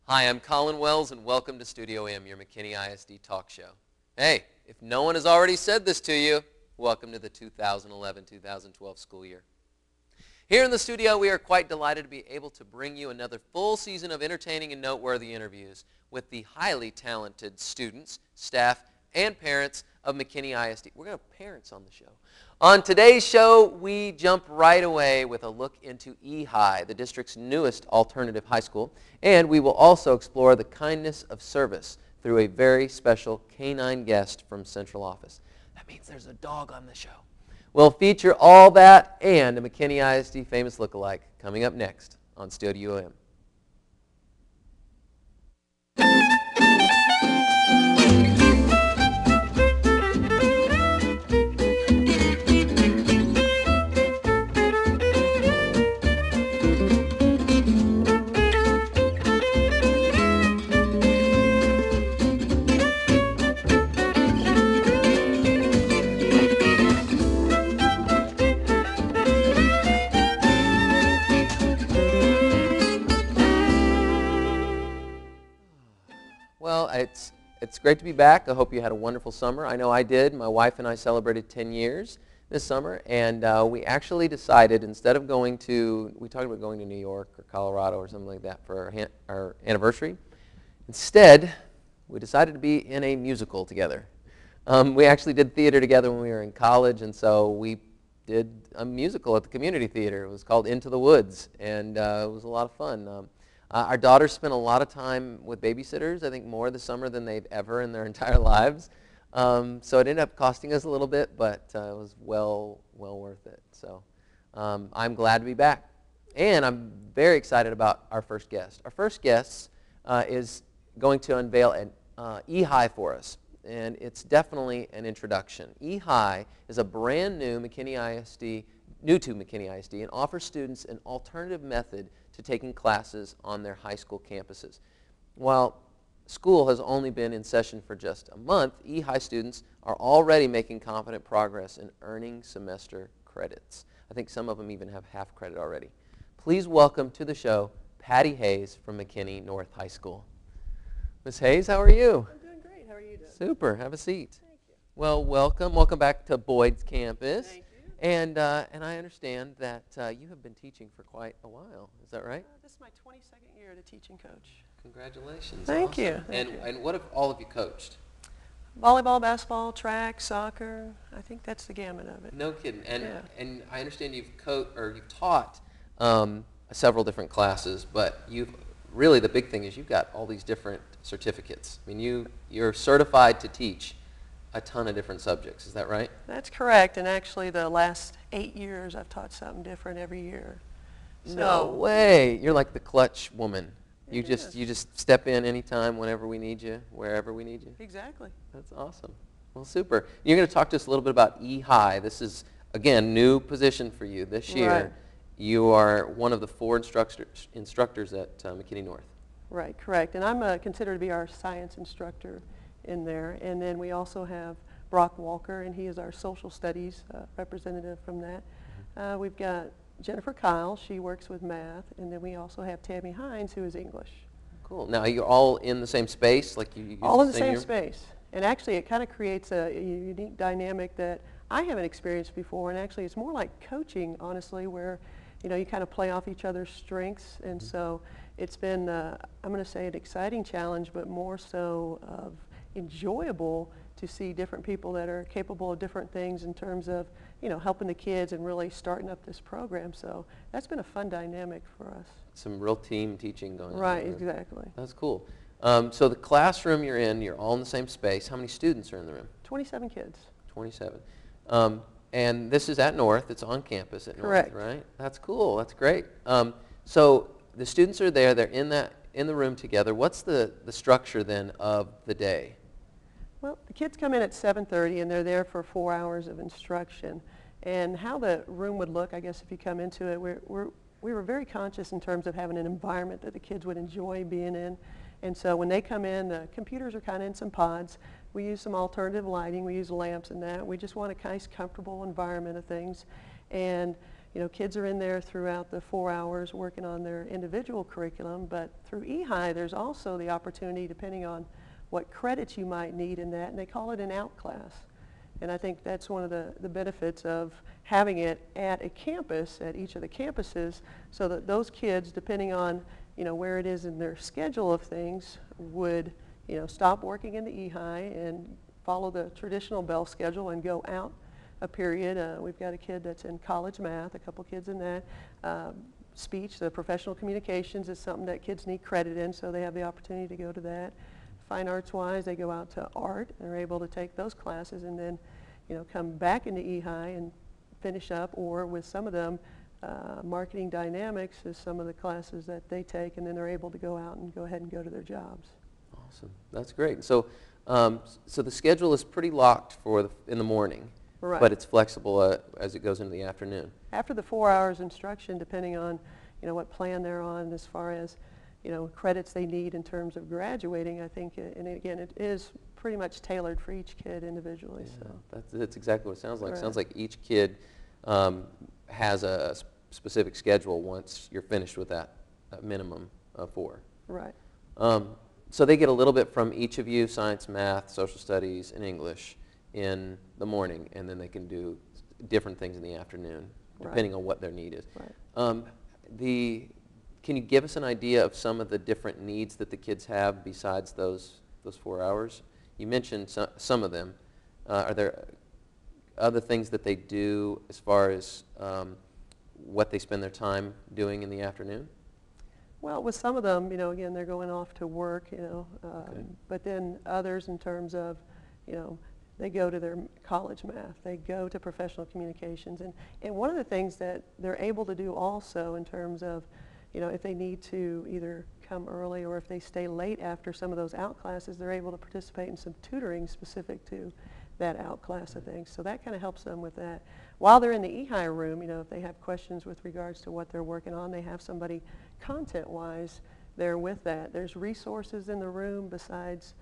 Hi, I'm Colin Wells, and welcome to Studio M, your McKinney ISD talk show. Hey, if no one has already said this to you, welcome to the 2011-2012 school year. Here in the studio, we are quite delighted to be able to bring you another full season of entertaining and noteworthy interviews with the highly talented students, staff, and parents of McKinney ISD. We're going to have parents on the show. On today's show, we jump right away with a look into eHigh, the district's newest alternative high school, and we will also explore the kindness of service through a very special canine guest from central office. That means there's a dog on the show. We'll feature all that and a McKinney ISD famous lookalike coming up next on Studio M. Well, it's great to be back. I hope you had a wonderful summer. I know I did. My wife and I celebrated 10 years this summer, and we actually decided instead of we talked about going to New York or Colorado or something like that for our anniversary. Instead, we decided to be in a musical together. We actually did theater together when we were in college, and so we did a musical at the community theater. It was called Into the Woods, and it was a lot of fun. Our daughters spent a lot of time with babysitters, I think more this summer than they've ever in their entire lives. So it ended up costing us a little bit, but it was well worth it. So I'm glad to be back. And I'm very excited about our first guest. Our first guest is going to unveil an eHigh for us. And it's definitely an introduction. eHigh is a brand new to McKinney ISD, and offers students an alternative method to taking classes on their high school campuses. While school has only been in session for just a month, eHigh students are already making confident progress in earning semester credits. I think some of them even have half credit already. Please welcome to the show Patti Hayes from McKinney North High School. Ms. Hayes, how are you? I'm doing great. How are you doing? Super. Have a seat. Thank you. Well, welcome back to Boyd's campus. Thank you. And I understand that you have been teaching for quite a while. Is that right? This is my 22nd year as a teaching coach. Congratulations. Thank Awesome. you. Thank you. And what have all of you coached? Volleyball, basketball, track, soccer. I think that's the gamut of it. No kidding. And Yeah. and I understand you've taught several different classes, but really the big thing is you've got all these different certificates. I mean, you're certified to teach a ton of different subjects. Is that right? That's correct. And actually the last 8 years I've taught something different every year. No way. You're like the clutch woman. You It just is. step in anytime, whenever we need you, wherever we need you. Exactly. That's awesome. Well, super. You're going to talk to us a little bit about eHigh. This is, again, new position for you this year. Right. You are one of the 4 instructors at McKinney North. Right, correct. And I'm considered to be our science instructor in there. And then we also have Brock Walker, and he is our social studies representative from that. We've got Jennifer Kyle, she works with math, and then we also have Tammy Hines, who is English. Cool. Now, you're all in the same space? Like you use All in the same room? space. And actually, it kind of creates a unique dynamic that I haven't experienced before. And actually, it's more like coaching, honestly, where you kind of play off each other's strengths. And so it's been, I'm going to say, an exciting challenge, but more so of enjoyable to see different people that are capable of different things in terms of, helping the kids and really starting up this program. So that's been a fun dynamic for us. Some real team teaching going on. Right, exactly. That's cool. So the classroom you're in, you're all in the same space. How many students are in the room? 27 kids. 27. And this is at North. It's on campus at Correct. North, right? That's cool. That's great. So the students are there. They're in the room together. What's the structure then of the day? Well, the kids come in at 7:30 and they're there for 4 hours of instruction. And how the room would look, I guess, if you come into it, we were very conscious in terms of having an environment that the kids would enjoy being in. And so when they come in, the computers are kind of in some pods. We use some alternative lighting. We use lamps and that. We just want a nice, comfortable environment of things. And kids are in there throughout the 4 hours working on their individual curriculum, but through eHigh, there's also the opportunity, depending on what credits you might need in that, and they call it an out class. And I think that's one of the benefits of having it at a campus, at each of the campuses, so that those kids, depending on, where it is in their schedule of things, would, stop working in the eHigh and follow the traditional bell schedule and go out a period. We've got a kid that's in college math, a couple kids in that. Speech, the professional communications is something that kids need credit in, so they have the opportunity to go to that. Fine arts-wise, they go out to art and are able to take those classes and then, come back into eHigh and finish up, or with some of them, marketing dynamics is some of the classes that they take, and then they're able to go out and go ahead and go to their jobs. Awesome. That's great. So, so the schedule is pretty locked in the morning, Right. but it's flexible as it goes into the afternoon. After the 4 hours instruction, depending on, what plan they're on as far as, credits they need in terms of graduating, I think, and again, it is pretty much tailored for each kid individually. Yeah, So that's exactly what it sounds like. Right. It sounds like each kid has a specific schedule once you're finished with that minimum of 4. Right. So they get a little bit from each of you: science, math, social studies, and English in the morning, and then they can do different things in the afternoon, depending Right. on what their need is. Right. Can you give us an idea of some of the different needs that the kids have besides those 4 hours? You mentioned some of them. Are there other things that they do as far as what they spend their time doing in the afternoon? Well, with some of them, again, they're going off to work, Okay. but then others in terms of, they go to their college math, they go to professional communications, and one of the things that they're able to do also in terms of, if they need to either come early or if they stay late after some of those out classes, they're able to participate in some tutoring specific to that out class of things. So that kind of helps them with that. While they're in the eHigh room, if they have questions with regards to what they're working on, they have somebody content-wise there with that. There's resources in the room besides,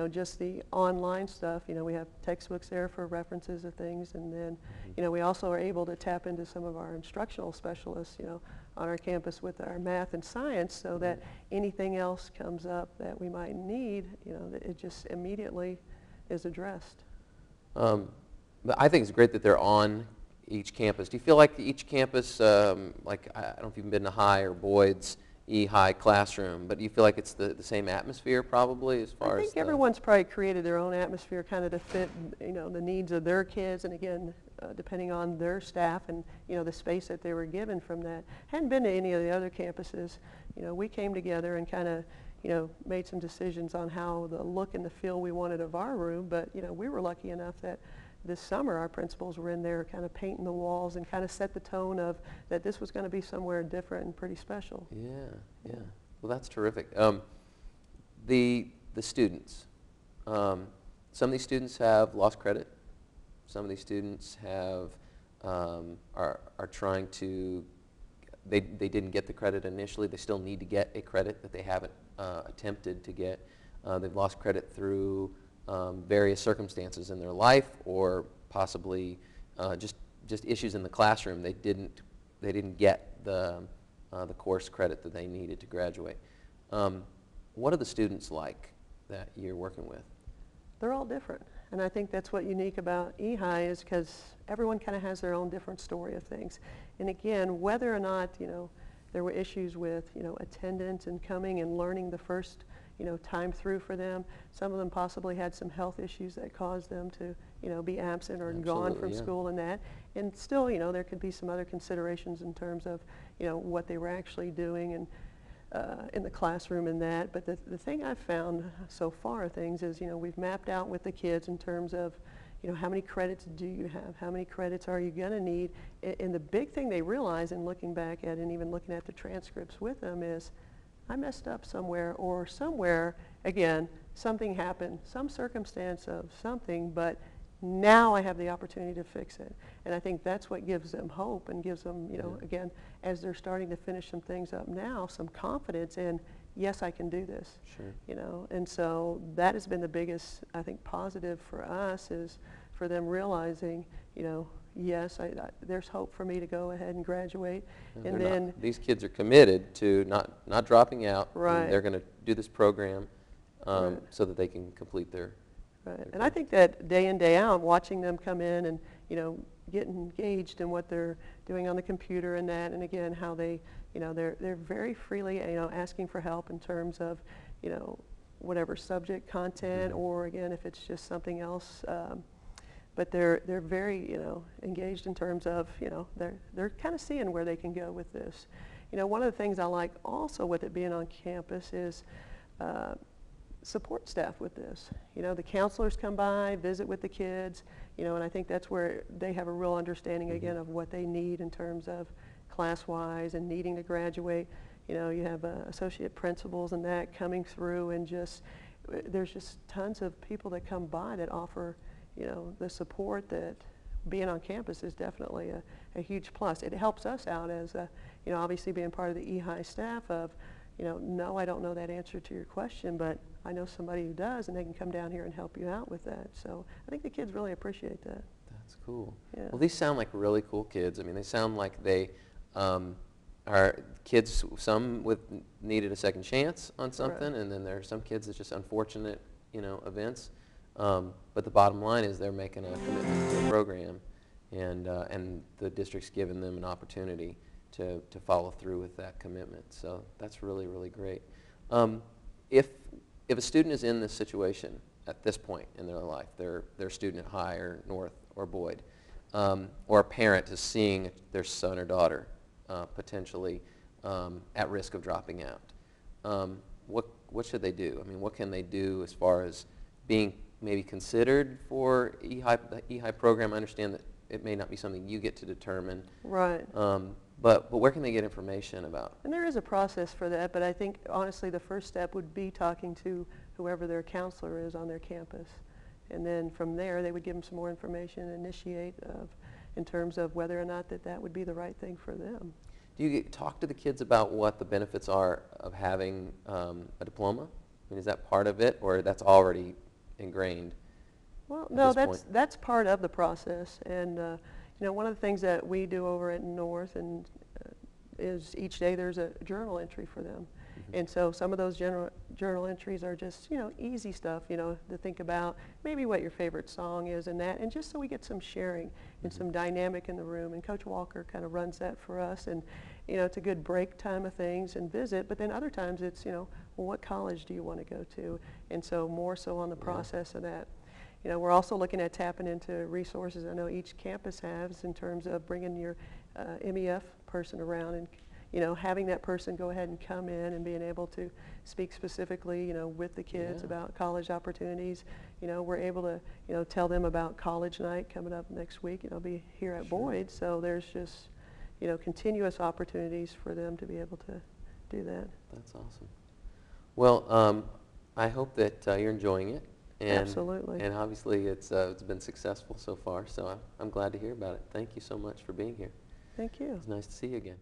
just the online stuff. We have textbooks there for references of things, and then, we also are able to tap into some of our instructional specialists, on our campus with our math and science, so that anything else comes up that we might need, that it just immediately is addressed. But I think it's great that they're on each campus. Do you feel like each campus, like I don't know if you've been to High or Boyd's eHigh classroom, but do you feel like it's the same atmosphere probably as far as I think everyone's probably created their own atmosphere kind of to fit, the needs of their kids, and again, depending on their staff and, the space that they were given from that. Hadn't been to any of the other campuses. We came together and kind of, made some decisions on how the look and the feel we wanted of our room, but, we were lucky enough that this summer our principals were in there kind of painting the walls and kind of set the tone of that this was going to be somewhere different and pretty special. Yeah. Well, that's terrific. The students. Some of these students have lost credit. Some of these students have are trying to. They didn't get the credit initially. They still need to get a credit that they haven't attempted to get. They've lost credit through various circumstances in their life, or possibly just issues in the classroom. They didn't get the course credit that they needed to graduate. What are the students like that you're working with? They're all different, and I think that's what's unique about eHigh is because everyone kind of has their own different story of things. And again, whether or not there were issues with attendance and coming and learning the first time through for them. Some of them possibly had some health issues that caused them to, be absent or gone from school and that. And still, there could be some other considerations in terms of, what they were actually doing and in the classroom and that. But the thing I've found so far of things is, we've mapped out with the kids in terms of, how many credits do you have? How many credits are you going to need? And the big thing they realize in looking back at and even looking at the transcripts with them is, I messed up somewhere, or somewhere, again, something happened, some circumstance of something, but now I have the opportunity to fix it. And I think that's what gives them hope and gives them, again, as they're starting to finish some things up now, some confidence in, yes, I can do this. Sure. And so that has been the biggest, I think, positive for us is for them realizing, yes, there's hope for me to go ahead and graduate. And And then, these kids are committed to not dropping out. right. And they're going to do this program Right. so that they can complete their. Right. And I think that day in, day out, watching them come in and, get engaged in what they're doing on the computer and that, and again, how they, they're very freely, asking for help in terms of, whatever subject, content, or again, if it's just something else. But they're very, engaged in terms of, they're kind of seeing where they can go with this. One of the things I like also with it being on campus is support staff with this. The counselors come by, visit with the kids, and I think that's where they have a real understanding again of what they need in terms of class-wise and needing to graduate. You have associate principals and that coming through, and there's just tons of people that come by that offer, the support that being on campus is definitely a huge plus. It helps us out as, obviously being part of the eHigh staff of, no, I don't know that answer to your question, but I know somebody who does, and they can come down here and help you out with that. So I think the kids really appreciate that. That's cool. Yeah. Well, these sound like really cool kids. I mean, they sound like they are kids, some needed a second chance on something, Right. and then there are some kids that's just unfortunate, events. But the bottom line is they're making a commitment to the program, and the district's given them an opportunity to follow through with that commitment. So that's really, really great. If a student is in this situation at this point in their life, they're a student at High or North or Boyd, or a parent is seeing their son or daughter potentially at risk of dropping out, what should they do? I mean, what can they do as far as being maybe considered for the eHigh program? I understand that it may not be something you get to determine. Right. But where can they get information about? And there is a process for that, but I think honestly the first step would be talking to whoever their counselor is on their campus. And then from there they would give them some more information, initiate in terms of whether or not that would be the right thing for them. Do you talk to the kids about what the benefits are of having a diploma? I mean, is that part of it, or that's already ingrained? Well, no, this point? that's part of the process. And one of the things that we do over at North is each day there's a journal entry for them. And so some of those journal entries are just, easy stuff, to think about maybe what your favorite song is and that, and just so we get some sharing and some dynamic in the room. And Coach Walker kind of runs that for us, and, it's a good break time of things and visit, but then other times it's, well, what college do you want to go to? And so more so on the process of that. We're also looking at tapping into resources I know each campus has in terms of bringing your MEF person around and, having that person go ahead and come in and being able to speak specifically, with the kids about college opportunities. We're able to, tell them about college night coming up next week. I'll be here at Boyd, so there's just, continuous opportunities for them to be able to do that. That's awesome. Well, I hope that you're enjoying it. And, Absolutely. And obviously it's been successful so far, so I'm glad to hear about it. Thank you so much for being here. Thank you. It's nice to see you again.